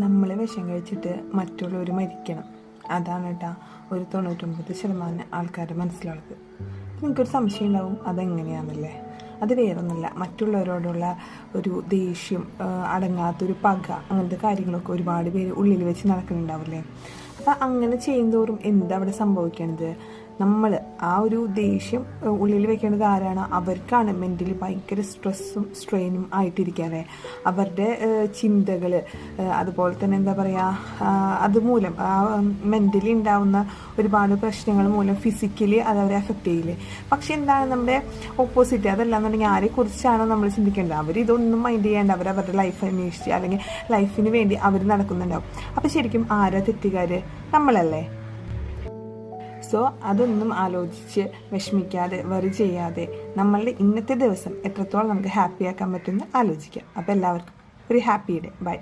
നമ്മൾ വിഷം കഴിച്ചിട്ട് മറ്റുള്ളവർ മരിക്കണം. അതാണ് കേട്ടോ ഒരു 99% ആൾക്കാരുടെ മനസ്സിലുള്ളത്. നിങ്ങൾക്കൊരു സംശയം ഉണ്ടാവും അതെങ്ങനെയാണെന്നല്ലേ. അത് വേറൊന്നുമില്ല, മറ്റുള്ളവരോടുള്ള ഒരു ദേഷ്യം, അടങ്ങാത്തൊരു പക, അങ്ങനത്തെ കാര്യങ്ങളൊക്കെ ഒരുപാട് പേര് ഉള്ളിൽ വെച്ച് നടക്കുന്നുണ്ടാവില്ലേ. അപ്പം അങ്ങനെ ചെയ്യുന്തോറും എന്താ അവിടെ സംഭവിക്കണത്? നമ്മൾ ആ ഒരു ദേഷ്യം ഉള്ളിൽ വെക്കേണ്ടത് ആരാണ്? അവർക്കാണ് മെൻ്റലി ഭയങ്കര സ്ട്രെസ്സും സ്ട്രെയിനും ആയിട്ടിരിക്കാതെ. അവരുടെ ചിന്തകൾ, അതുപോലെ തന്നെ എന്താ പറയുക, അതുമൂലം മെൻ്റലി ഉണ്ടാവുന്ന ഒരുപാട് പ്രശ്നങ്ങൾ മൂലം ഫിസിക്കലി അത് അവരെ എഫക്റ്റ് ചെയ്യില്ലേ. പക്ഷെ എന്താണ് നമ്മുടെ ഓപ്പോസിറ്റ്? അതല്ലാന്നുണ്ടെങ്കിൽ ആരെക്കുറിച്ചാണ് നമ്മൾ ചിന്തിക്കേണ്ടത്? അവരിതൊന്നും മൈൻഡ് ചെയ്യാണ്ട് അവരവരുടെ ലൈഫ് അന്വേഷിച്ച് അല്ലെങ്കിൽ ലൈഫിന് വേണ്ടി അവർ നടക്കുന്നുണ്ടാവും. അപ്പോൾ ശരിക്കും ആരാ തെറ്റുകാർ? നമ്മളല്ലേ. സോ അതൊന്നും ആലോചിച്ച് വിഷമിക്കാതെ, വറി ചെയ്യാതെ നമ്മളുടെ ഇന്നത്തെ ദിവസം എത്രത്തോളം നമുക്ക് ഹാപ്പിയാക്കാൻ പറ്റുമെന്ന് ആലോചിക്കാം. അപ്പോൾ എല്ലാവർക്കും ഒരു ഹാപ്പി ഡേ. ബൈ.